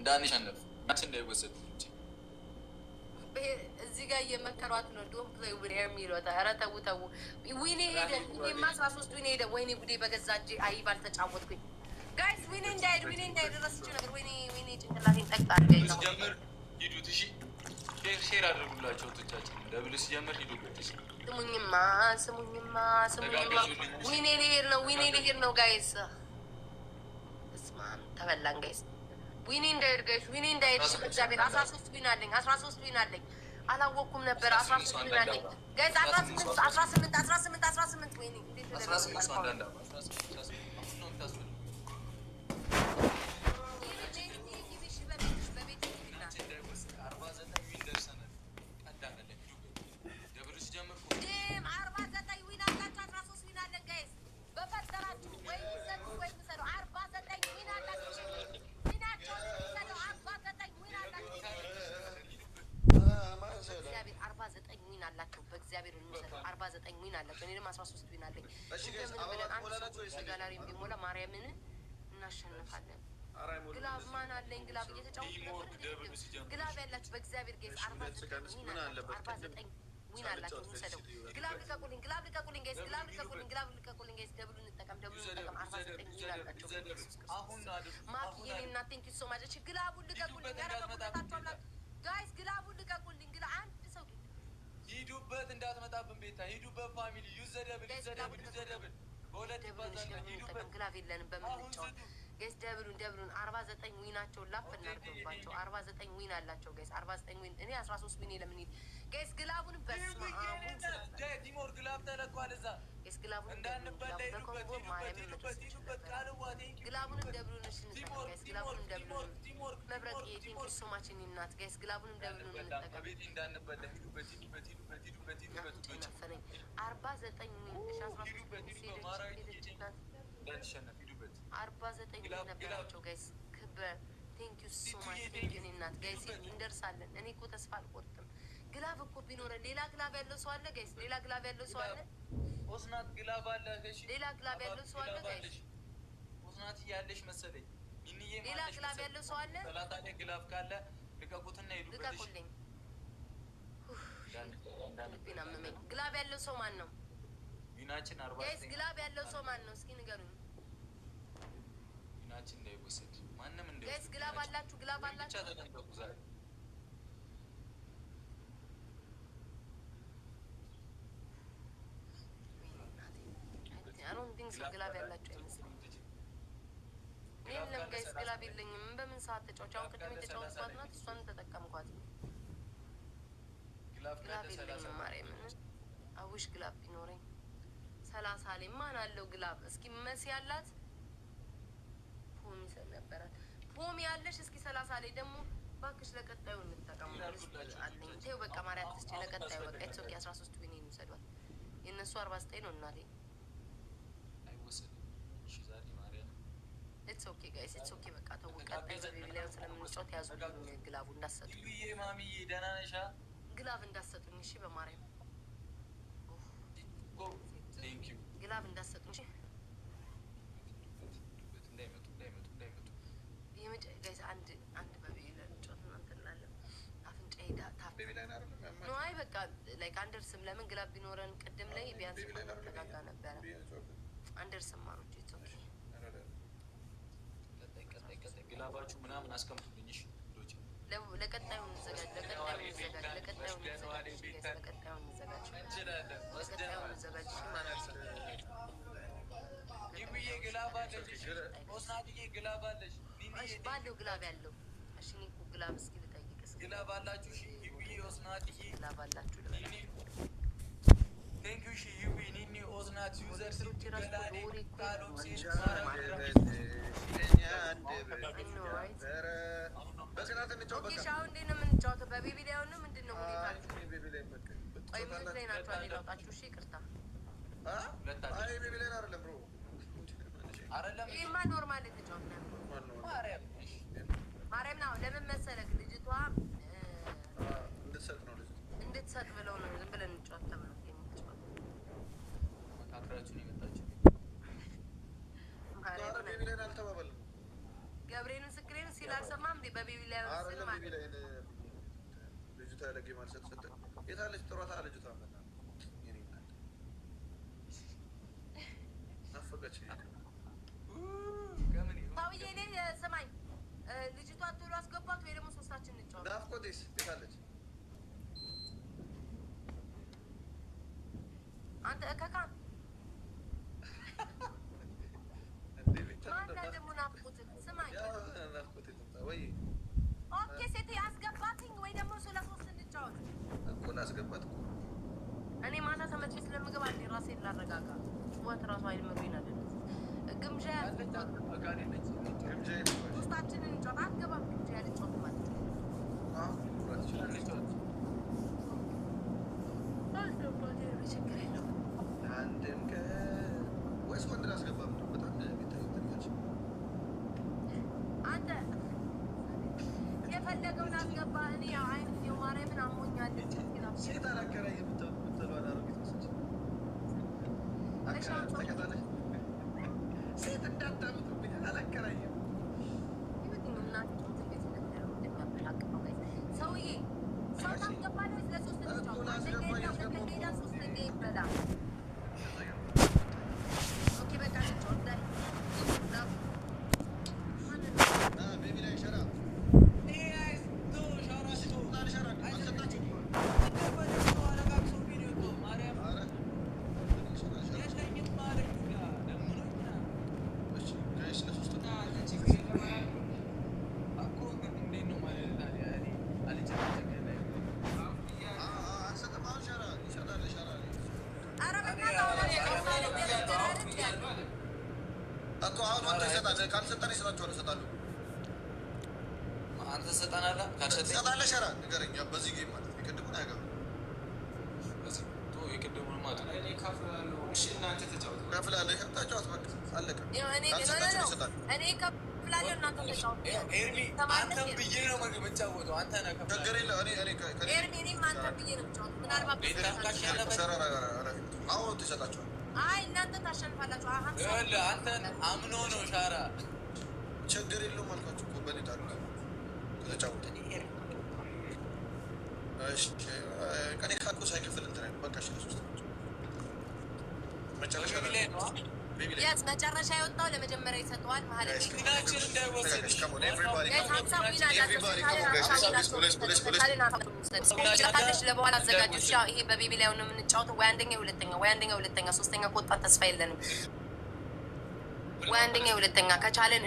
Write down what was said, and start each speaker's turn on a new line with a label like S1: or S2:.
S1: እንዳንሸነፍ ማች እንዳይወሰድ
S2: እዚህ ጋር እየመከሯት ነው ዶም ፕሌይ ዊዝ የሚለው ኧረ ተው ተው ዊኔ ሄደ እኔማ 13 ዊኔ ሄደ ወይኔ ጉዴ በገዛ እጄ አይብ አልተጫወትኩኝ ጋይስ ዊኔ እንዳይድ ረስቼ ነበር ወይኔ ጭንቅላቴን ጠቅጣል
S1: ሲጀምር ሂዱት እሺ ሼር አድርጉላቸው ቶቻችን ደብል ሲጀምር ሂዱበት እሺ ስሙኝማ ዊኔ ሊሄድ ነው ጋይስ እስማም ተበላን ጋይስ ዊኔ እንዳይድ ጋይስ ዊኔ እንዳይድ በእግዚአብሔር 13 ዊን አለኝ አላወኩም ነበር 13 ዊን አለኝ ጋይስ 18 ወይኔ 18 በእግዚአብሔር እንሰጣው 49 ዊን አለ እኔ ደግሞ 13 ዊን አለኝ እሺ ጋይስ አንድ ጋላሪ ቢሞላ ማርያምን እናሸንፋለን ግላብ ማን አለኝ ግላብ እየተጫወቱ ግላብ ያላችሁ በእግዚአብሔር ጋይስ 49 ዊን ዊን አላችሁ እንሰደው ግላብ ልቀቁልኝ ጋይስ ግላብ ልቀቁልኝ ጋይስ ደብሉ እንጠቀም 49 ዊን አላችሁ አሁን ማኪ የኔና ቴንክ ዩ ሶ ማች እሺ ግላቡ ልቀቁልኝ ያረጋግጣችሁ ጋይስ ግላቡ ልቀቁልኝ ግላ አንድ ሰው ሂዱበት እንዳትመጣብን ቤታ ሂዱበት ፋሚሊ ዩዘደብል በሁለት ይባዛል ሂዱበት ግላብ የለንም በመንጫው ጋይስ ደብሉን 49 ዊናቸው ላፍ እናርገባቸው 49 ዊን አላቸው ጋይስ 49 ዊን እኔ 13 ዊን ለምን ሂድ ጋይስ ግላቡን በስማ ዲሞር ግላብ ተለቋል እዛ ጋይስ ግላቡን እንዳንበላ ሂዱበት ግላቡን ደብሉን እሺ ጋይስ ግላቡን ደብሉን መብረቅ ቴንክ ዩ ሶ ማች እናት ጋይስ ግላቡን ደብሉን እንጠቀም ቤት እንዳንበላ ሂዱበት 49 ዊን እሺ 13 ዊን እንዳንሸነፍ 49 ነበራቸው ጋይስ ክብር ቴንክ ዩ ሶ ማች ቴንክ ዩ እናት ጋይስ እንደርሳለን እኔ እኮ ተስፋ አልቆርጥም ግላብ እኮ ቢኖረን ሌላ ግላብ ያለው ሰው አለ ጋይስ ሌላ ግላብ ያለው ሰው አለ ኦስናት ግላብ አለ እሺ ሌላ ግላብ ያለው ሰው አለ ጋይስ ኦስናት ያለሽ መሰለኝ ሚኒዬ ሌላ ግላብ ያለው ሰው አለ ሰላታኔ ግላብ ካለ ልቀቁትና ሄዱበት ልቀቁልኝ ልቤን አመመኝ ግላብ ያለው ሰው ማን ነው ዊናችን 49 ጋይስ ግላብ ያለው ሰው ማን ነው እስኪ ንገሩኝ ዊናችን እንዳይወሰድ ማንንም እንዳይወሰድ ጋይስ ግላብ አላችሁ ተጠንቀቁ ዛሬ አሁን ዲንስ ግላብ ያላችሁ አይመስልም የለም ጋይስ ግላብ የለኝም በምን ሰዓት ተጫውቻውን ቅድም የተጫወትኳት ናት እሷን ተጠቀምኳት ግላብ የለኝም ማርያምን አውሽ ግላብ ቢኖረኝ 30 ላይ ማን አለው ግላብ እስኪ መሲ ያላት ፖሚ ሰነበራት ፖሚ ያለሽ እስኪ 30 ላይ ደግሞ ባክሽ ለቀጣዩ እንጠቀም አለኝ ተው በቃ ማርያም ትስጪ ለቀጣዩ በቃ ኢትሶኪ 13 ዊን ይሰዷል የነሱ 49 ነው እናቴ አይወሰድ እሺ ዛሬ ማርያም ኢትሶኪ ጋይስ ኢትሶኪ በቃ ተው ቀጣይ በቢቢሊያን ስለምንጫወት ያዙልኝ ግላቡ እንዳሰጡ ይዬ ማሚዬ ደህና ነሽ ግላብ እንዳሰጡኝ እሺ በማርያም ቴንክ ዩ ግላብ እንዳሰጡኝ እሺ እንዳይመጡ የመጨ ጋይስ አንድ በቢቢሊያን ጫወት እናንተላለን አፍንጫዬ ታፍ በቢቢሊያን አይደለም ነው አይ በቃ ላይክ አንደርስም ለምን ግላብ ቢኖረን ቅድም ላይ ቢያንስ ተጋጋ ነበር አንደርስም ማለት ኢትሶኪ ቀጣይ ግላባችሁ ምናምን አስቀምጡልኝ እሺ ለቀጣዩ እንዘጋጅ ይብዬ ግላብ አለሽ ኦስናትዬ ግላብ አለሽ ኒኒዬ ባለው ግላብ ያለው እሺ ኒኩ ግላብ እስኪ ልጠይቅስ ግላብ አላችሁ እሺ ይብዬ ኦስናትዬ ግላብ አላችሁ ኒኒ ቴንክ ዩ እሺ ይብዬ ኒኒ ኦስናት ዩዘር ሲገላኔ ካሎም ሲል በስናት እንጫወት በቃ ሻው እንዴ ነው የምንጫወተው በቢቢሊያን ነው ምንድነው ሁኔታችሁ ቢቢሊያን በቃ ወይ ምን ላይ ናችሁ አላውቃችሁ እሺ ይቅርታ አይ ቢቢሊያን አይደለም ብሮ አይደለም ይሄማ ኖርማል ተጫወት ነው ማርያም ነው ለምን መሰለክ ልጅቷ እንድትሰጥ ብለው ነው ዝም ብለን እንጫወት ተብሎ የምትጫወት መካከራችሁን የመጣችሁ ገብርኤልን ስክሪን ሲል አልሰማም እንዴ በቢቢሊያን
S3: ያለ ጌም አልሰጥሰጥ የታለች ጥሯታ ልጅቷ መጣ የኔ እናት ናፈቀች
S2: ታውዬ እኔ ስማኝ ልጅቷ ቶሎ አስገባት ወይ ደግሞ ሶስታችን እንጫወት
S3: ናፍቆቴስ የታለች
S2: አንተ ከካን ማን ደግሞ ናፍቆት ስማኝ
S3: ናፍቆቴ ወይ
S2: ኦኬ ሴት አስገባትኝ ወይ ደግሞ ሶስት እንጫወት
S3: እኮ ላስገባት እኮ
S2: እኔ ማታ ተመቼ ስለምገባ እንዴ ራሴን ላረጋጋ ወት ራሱ አይልምብኝ አይደል ግምጃ ሶስታችንን እንጫወት አትገባም ግምጃ ያልጫወት ማለት ነው ችግር የለውም
S3: አንድም ቀን ወይስ ወንድ ላስገባም ነው በጣም ቤታች
S2: አንተ የፈለገውን አስገባ እኔ ያው አይነት የማርያምን አሞኛለች
S3: ሴት አላከራይ የምትለው አላረጉት መስሎኝ ሴት እንዳታምጡብኝ አላከራይም
S2: ሰውዬ ሰው ታስገባለህ ለሶስት ልጫወት አንደኛ ሶስት ይበላል ኦኬ በቃ ልጫወት ላይ ካልሰጠን ይሰጣቸዋል ይሰጣሉ አንተ ሰጠናለህ ካልሰጠናለህ ሸራ ንገረኝ በዚህ ጌም ማለት የቅድሙን አያገባም በዚህ ቶ የቅድሙን ማለት ነው እኔ ከፍላለሁ እሺ እናንተ ተጫወቱ ከፍላለህ ተጫወት በቃ አለቀ እኔ ከፍላለሁ እናንተ ተጫወቱ ኤርሚ አንተም ብዬ ነው የምጫወተው አንተ ነህ ችግር የለም እኔ ኤርሚ እኔም አንተም ብዬ ነው የምጫወተው ምናልባት አዎ ትሰጣቸዋል አይ እናንተ ታሸንፋላችሁ አንተ አምኖ ነው ሻራ ችግር የለውም አልኳችሁ እኮ በሌላ ተጫወተ እሺ ቀኔ ካልኩ ሳይከፍል እንትን በቃ እሺ ሶስት መጨረሻ ላይ ነው ያስ መጨረሻ የወጣው ለመጀመሪያ ይሰጠዋል ማለት ነው ፊናችን እንዳይወሰድ ለበኋላ አዘጋጆች ይሄ በቤቢ ላይ ነው የምንጫወተው ወይ አንደኛ ሁለተኛ ሶስተኛ ከወጣት ተስፋ የለንም ወይ አንደኛ ሁለተኛ ከቻለን